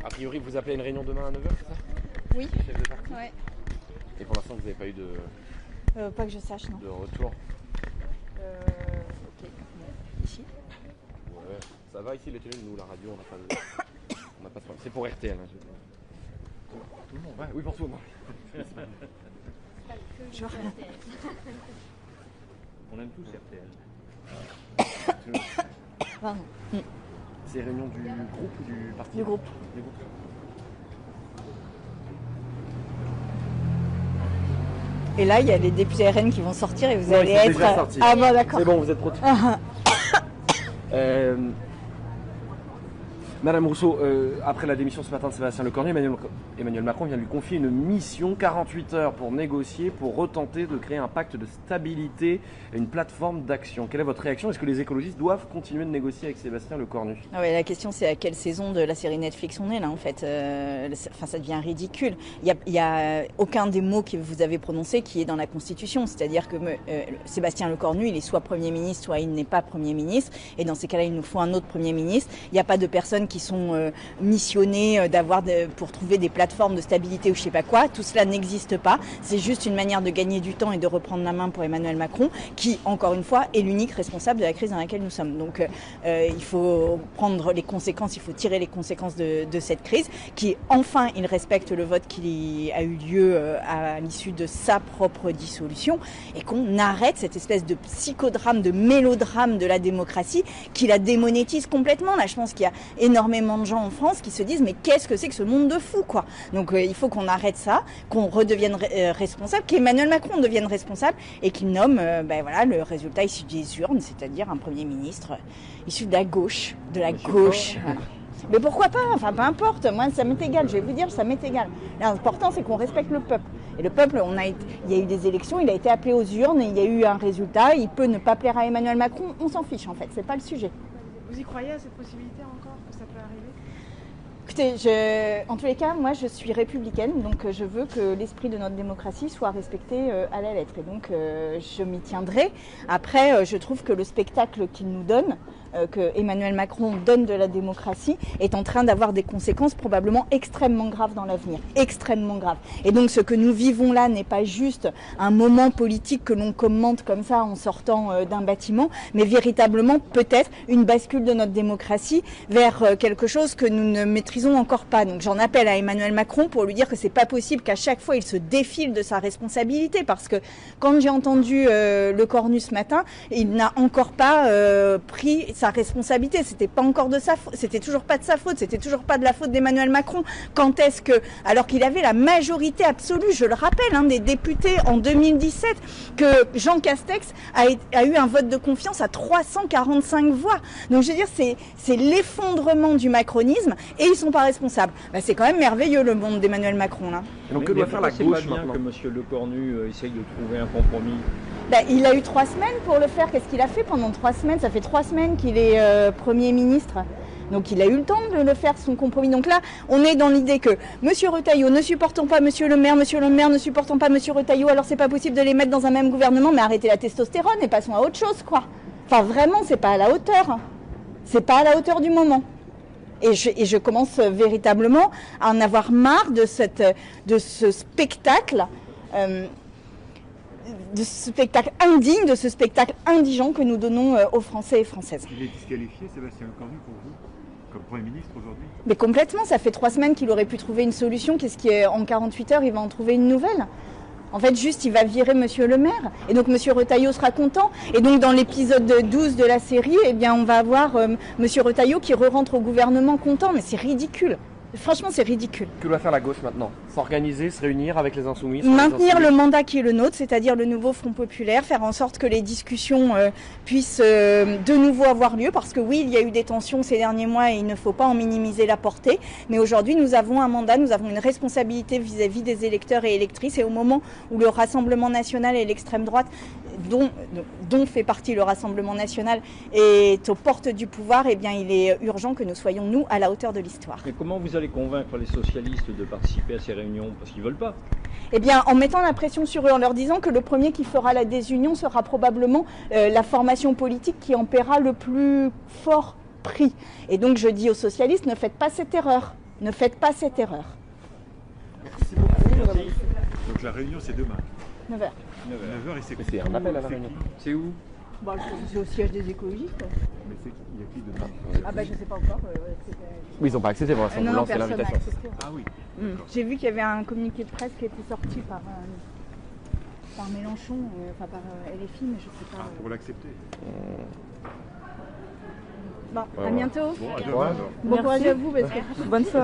A priori, vous appelez une réunion demain à 9h, c'est ça? Oui. Chef de parti. Ouais. Et pour l'instant, vous n'avez pas eu Pas que je sache, non. de retour? Ok. Bon. Ici. Ouais, ça va ici les télés, nous la radio, on n'a pas de problème. C'est pour RTL. Hein, tout le monde, ouais, oui pour tout le monde. On aime tous RTL. Pardon. C'est réunion du groupe ou du parti? Du groupe. Du groupe. Et là, il y a les députés RN qui vont sortir et vous Ouais, allez ils sont être. déjà sortis. Ah bon, d'accord. C'est bon, vous êtes trop. Madame Rousseau, après la démission ce matin de Sébastien Lecornu, Emmanuel Macron vient de lui confier une mission 48 heures pour négocier, pour retenter de créer un pacte de stabilité et une plateforme d'action. Quelle est votre réaction? Est-ce que les écologistes doivent continuer de négocier avec Sébastien Lecornu? Ah ouais, la question c'est à quelle saison de la série Netflix on est là en fait. Enfin, ça devient ridicule. Il y a aucun des mots que vous avez prononcés qui est dans la Constitution. C'est-à-dire que Sébastien Lecornu, il est soit Premier ministre, soit il n'est pas Premier ministre. Et dans ces cas-là, il nous faut un autre Premier ministre. Il n'y a pas de personnes qui sont missionnées pour trouver des plateformes de stabilité ou je sais pas quoi. Tout cela n'existe pas. C'est juste une manière de gagner du temps et de reprendre la main pour Emmanuel Macron, qui, encore une fois, est l'unique responsable de la crise dans laquelle nous sommes. Donc il faut prendre les conséquences, il faut tirer les conséquences de cette crise, qui enfin il respecte le vote qui a eu lieu à l'issue de sa propre dissolution, et qu'on arrête cette espèce de psychodrame, de mélodrame de la démocratie qui la démonétise complètement. Là, je pense qu'il y a énormément de gens en France qui se disent mais qu'est-ce que c'est que ce monde de fous, quoi. Donc il faut qu'on arrête ça, qu'on redevienne responsable, qu'Emmanuel Macron devienne responsable et qu'il nomme voilà, le résultat issu des urnes, c'est-à-dire un Premier ministre issu de la gauche. Voilà. Mais pourquoi pas? Enfin, peu importe, moi ça m'est égal, je vais vous dire, ça m'est égal. L'important c'est qu'on respecte le peuple. Et le peuple, il y a eu des élections, il a été appelé aux urnes, il y a eu un résultat, il peut ne pas plaire à Emmanuel Macron, on s'en fiche en fait, c'est pas le sujet. Vous y croyez à cette possibilité encore, que ça peut arriver? Écoutez, en tous les cas, moi je suis républicaine, donc je veux que l'esprit de notre démocratie soit respecté à la lettre. Et donc je m'y tiendrai. Après, je trouve que le spectacle qu'il nous donne, que Emmanuel Macron donne de la démocratie, est en train d'avoir des conséquences probablement extrêmement graves dans l'avenir. Extrêmement graves. Et donc ce que nous vivons là n'est pas juste un moment politique que l'on commente comme ça en sortant d'un bâtiment, mais véritablement peut-être une bascule de notre démocratie vers quelque chose que nous ne maîtrisons encore pas. Donc j'en appelle à Emmanuel Macron pour lui dire que c'est pas possible qu'à chaque fois il se défile de sa responsabilité, parce que quand j'ai entendu Lecornu ce matin, il n'a encore pas pris sa responsabilité. C'était pas encore de sa faute, c'était toujours pas de sa faute, c'était toujours pas de la faute d'Emmanuel Macron. Quand est-ce que, alors qu'il avait la majorité absolue, je le rappelle, des députés en 2017, que Jean Castex a eu un vote de confiance à 345 voix. Donc je veux dire, c'est l'effondrement du macronisme et ils sont pas responsables. C'est quand même merveilleux le monde d'Emmanuel Macron là. Et donc que doit faire la gauche gauche maintenant? maintenant? Que M. Lecornu essaye de trouver un compromis. Il a eu 3 semaines pour le faire. Qu'est-ce qu'il a fait pendant 3 semaines? Ça fait 3 semaines qu'il est Premier ministre. Donc il a eu le temps de le faire, son compromis. Donc là, on est dans l'idée que M. Retailleau, ne supportons pas M. le maire ne supportons pas M. Retailleau, alors c'est pas possible de les mettre dans un même gouvernement, mais arrêtez la testostérone et passons à autre chose, quoi. Enfin vraiment, c'est pas à la hauteur. C'est pas à la hauteur du moment. Et je commence véritablement à en avoir marre de ce spectacle. De ce spectacle indigne, de ce spectacle indigent que nous donnons aux Français et Françaises. Il est disqualifié, Sébastien Lecornu, pour vous, comme Premier ministre aujourd'hui? Mais complètement, ça fait 3 semaines qu'il aurait pu trouver une solution. Qu'est-ce qui est en 48 heures, il va en trouver une nouvelle? En fait, juste, il va virer Monsieur le maire. Et donc, Monsieur Retailleau sera content. Et donc, dans l'épisode 12 de la série, on va avoir Monsieur Retailleau qui re-rentre au gouvernement content. Mais c'est ridicule. Franchement, c'est ridicule. Que doit faire la gauche maintenant? S'organiser, se réunir avec les Insoumis? Maintenir le mandat qui est le nôtre, c'est-à-dire le nouveau Front populaire, faire en sorte que les discussions puissent de nouveau avoir lieu, parce que oui, il y a eu des tensions ces derniers mois et il ne faut pas en minimiser la portée. Mais aujourd'hui, nous avons un mandat, nous avons une responsabilité vis-à-vis des électeurs et électrices. Et au moment où le Rassemblement national et l'extrême droite, dont fait partie le Rassemblement national, est aux portes du pouvoir, il est urgent que nous soyons, nous, à la hauteur de l'histoire. Mais comment vous allez convaincre les socialistes de participer à ces réunions? Parce qu'ils ne veulent pas. En mettant la pression sur eux, en leur disant que le premier qui fera la désunion sera probablement la formation politique qui en paiera le plus fort prix. Et donc je dis aux socialistes, ne faites pas cette erreur. Ne faites pas cette erreur. Merci beaucoup. madame. Donc la réunion, c'est demain. 9h. 9h et c'est Mais c'est un appel à la c'est réunion. qui C'est où? Bon, c'est au siège des écologistes. Mais c'est qui? Il y a qui demain? Ah bah je sais pas encore. Oui, ils n'ont pas accepté pour l'instant. Vous non, lancez personne n'a l'invitation. accepté. Ah oui. J'ai vu qu'il y avait un communiqué de presse qui était sorti par Mélenchon, enfin par LFI, mais je sais pas. Ah, pour l'accepter. Bon, à Ouais. bientôt. Bon, à demain Ouais. alors. Bon courage à vous parce que bonne soirée.